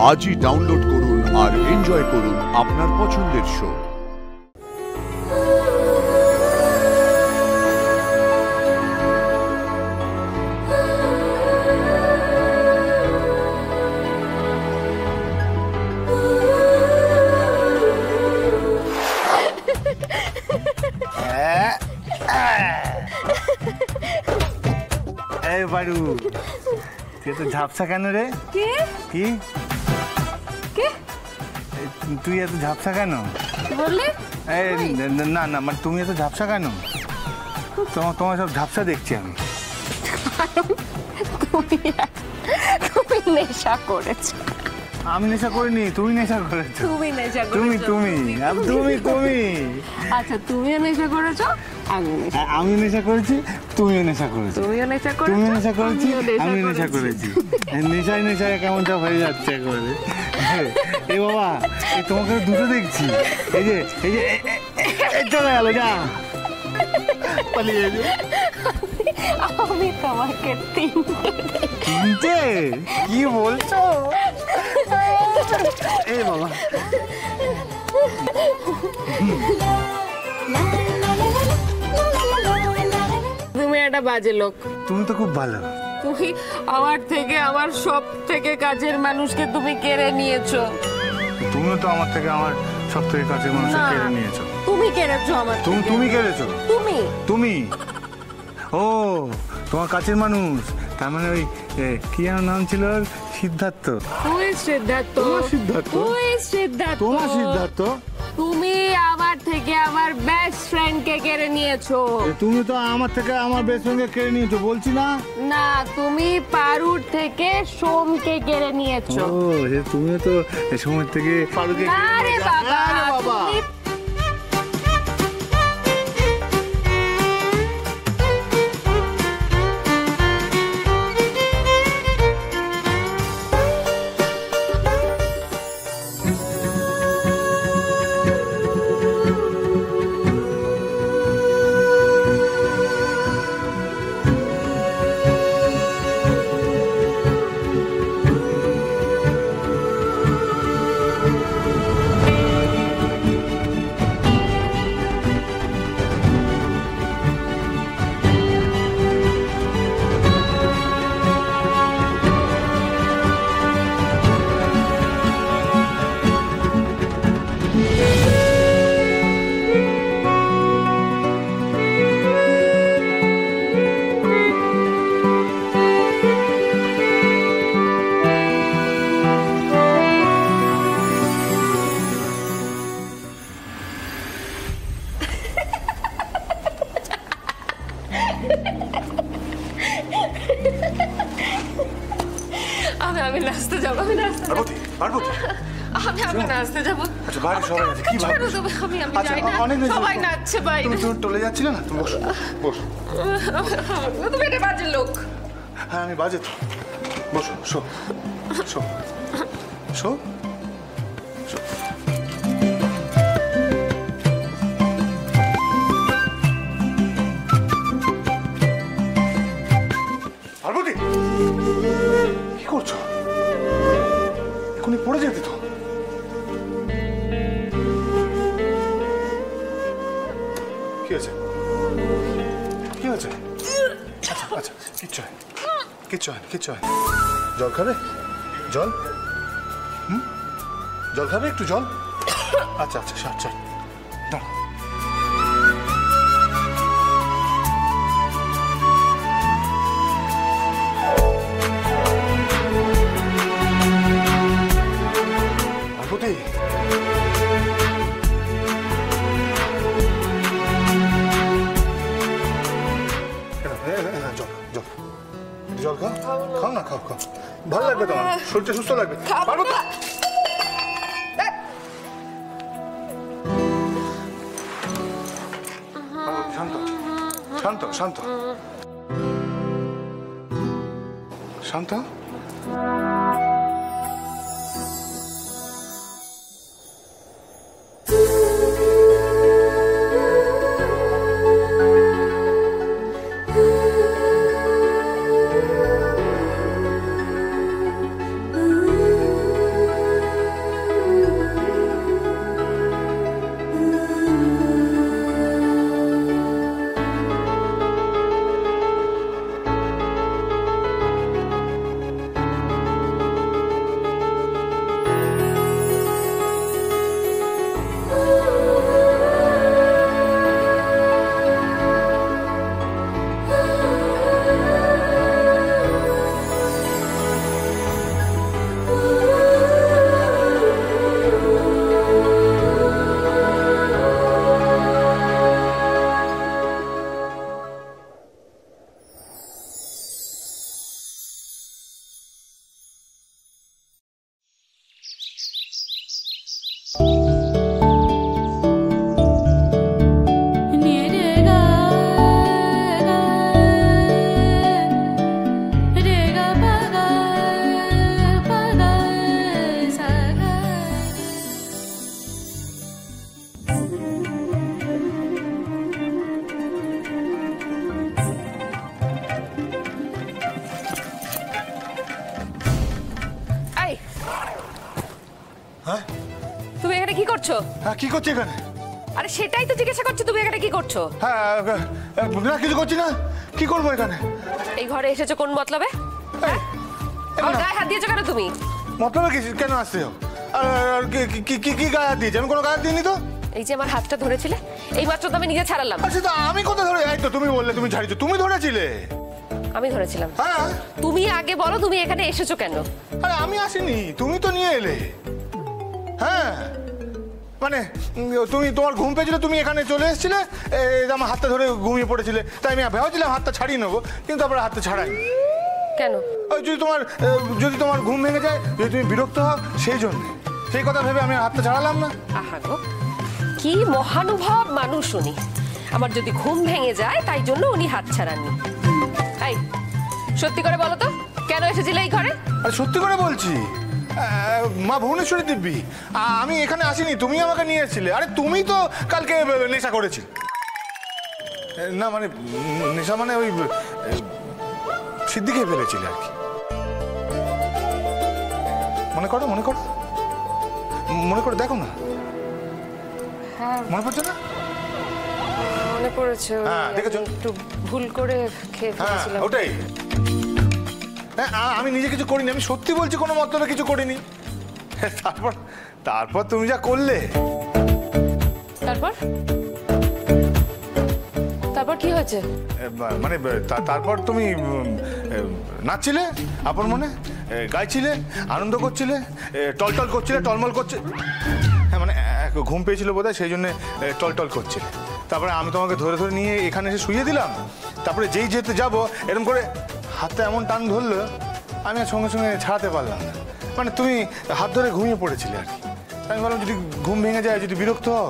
আজই ডাউনলোড করুন আর এনজয় করুন আপনার পছন্দের শো। বাড়ু তুই এত ঝাপসা কেন রে? কি তুই এত ঝাপসা কেন বললি? না না মানে তুমি এত ঝাপসা কেন? তোমার সব ঝাপসা দেখছি আমি। তুমি নেশা করেছো। আমি নেশা করিনি, তুমি নেশা করেছো। তুমি নেশা তুমি করেছো। তুমি তুমি তুমি আচ্ছা তুমিও নেশা করেছো, আমি নেশা করেছি, তুমিও নেশা করেছো। তুমিও নেশা করেছো, তুমিও নেশা করেছি, আমিও আমি নেশা করেছি। নেশায় নেশায় কেমনটা হয়ে যাচ্ছে একবারে। এই বাবা তোমাকে দুটো দেখছি। এই যে এই যে চলে গেল, যা পালিয়ে গেছে। আমি তোমাকে তিনটে কি বলছো? এই বাবা তুমি একটা বাজে লোক। তুমি তো খুব ভালো। তুমি আমার থেকে আমার সব থেকে কাছের মানুষকে তুমি কেড়ে নিয়েছো। তুমিও তো আমার থেকে আমার সব থেকে কাছের মানুষকে কেড়ে নিয়েছো। তুমি কেড়েছো আমার। তুমি কেড়েছো। তুমি ও তোমার কাছের মানুষ, তার মানে ওই কি যেন নাম ছিল ওর? সিদ্ধার্থ। সিদ্ধার্থ তোমার সিদ্ধার্থ। তুমি আমার থেকে আমার বেস্ট ফ্রেন্ডকে কেড়ে নিয়েছো। তুমি তো আমার থেকে আমার বেস্ট ফ্রেন্ডকে কেড়ে নিয়েছো বলছি না? না, তুমি পারুর থেকে সোমকে কেড়ে নিয়েছো। ও তুমি তো সময় থেকে পারুকে। আরে বাবা আমি নাচতে যাবো। আমি নাচতে যাবো। আমি নাচতে যাবো। আচ্ছা বাইরে সবাই আছে, কি ভাবছো? আমি যাই না, সবাই নাচছে বাইরে। তুমি টলে যাচ্ছিলে না? তুমি বসো। তুমি একটা বাজে লোক। হ্যাঁ আমি বাজে তো। বসো, show show show show. Parvati কি করছো? এখনই পড়ে যেতে তো। কি হয়েছে? কি হয়েছে? আচ্ছা আচ্ছা কিচ্ছু হয়, কিচ্ছু হয়। জল খাবে? জল? জল খাবে? একটু জল? আচ্ছা আচ্ছা আচ্ছা দাঁড়া। পার্বতী জল খাও, খাও না, খাও। ভালো লাগবে তোমার, শরীরটা সুস্থ লাগবে। শান্ত শান্ত শান্ত শান্ত। হ্যাঁ তুমি এখানে কি করছো? হ্যাঁ কি করছি এখানে? আরে সেটাই তো জিজ্ঞাসা করছো, তুমি এখানে কি করছো? হ্যাঁ না কিছু করছি না, কি করবো এখানে? এই ঘরে এসেছো কোন মতলবে? আমার গায়ে হাত দিয়েছো কেন তুমি? মতলবে কি কেন আসছে? আর কি গায়ে হাত দিয়েছি? আমি কোনো গায়ে হাত দিইনি তো। এই যে আমার হাতটা ধরেছিলে, এই মাত্র তো আমি নিজে ছাড়ালাম। আচ্ছা তো আমি কোথায় ধরে? এই তো তুমি বললে তুমি ছাড়িয়েছো, তুমি ধরেছিলে। আমি ধরেছিলাম। হ্যাঁ তুমি আগে বলো তুমি এখানে এসেছো কেন? আরে আমি আসিনি, তুমি তো নিয়ে এলে। হ্যাঁ মানে তুমি তোমার ঘুম পেয়েছিল, তুমি এখানে চলে এসেছিলে, আমার হাতটা ধরে ঘুমিয়ে পড়েছিলে, তাই আমি ভেবেছিলাম হাতটা ছাড়িয়ে নেবো, কিন্তু তারপরে হাতটা ছাড়াই। কেন? ওই যদি তোমার ঘুম ভেঙে যায়, যদি তুমি বিরক্ত হও, সেই জন্য, সেই কথা ভেবে আমি হাতটা ছাড়ালাম না। আহা গো, কি মহানুভব মানুষ উনি। আমার যদি ঘুম ভেঙে যায় তাই জন্য উনি হাত ছাড়াননি। এই সত্যি করে বলো তো কেন এসেছিলে এই ঘরে? আরে সত্যি করে বলছি, মা ভুবনেশ্বরী দিব্যি, আমি এখানে আসিনি, তুমি আমাকে নিয়ে এসেছিলে। আরে তুমি তো কালকে নেশা করেছিলে। না মানে নেশা মানে ওই সিদ্দিকে ফেলেছিলে আর কি। মনে করো দেখো না। হ্যাঁ মনে পড়ছে না? মনে পড়েছে, হ্যাঁ, দেখেছো? একটু ভুল করে খেয়ে হ্যাঁ ফেলেছিলাম। ওটাই। হ্যাঁ আমি নিজে কিছু করিনি, আমি সত্যি বলছি, কোনো মতলবে কিছু করিনি। তারপর তুমি যা করলে। তারপর কি হয়েছে? মানে তারপর তুমি নাচছিলে আপন মনে, গাইছিলে, আনন্দ করছিলে, টলটল করছিলে, টলমল করছে। হ্যাঁ মানে ঘুম পেয়েছিল বোধহয়, সেই জন্য টলটল করছিলে। তারপরে আমি তোমাকে ধরে ধরে নিয়ে এখানে এসে শুইয়ে দিলাম। তারপরে যেই যেতে যাবো এরকম করে হাতটা এমন টান ধরলো, আমি আর সঙ্গে সঙ্গে ছাড়াতে পারলাম না। মানে তুমি হাত ধরে ঘুমিয়ে পড়েছিলে আর কি। আমি বললাম যদি ঘুম ভেঙে যায়, যদি বিরক্ত হও,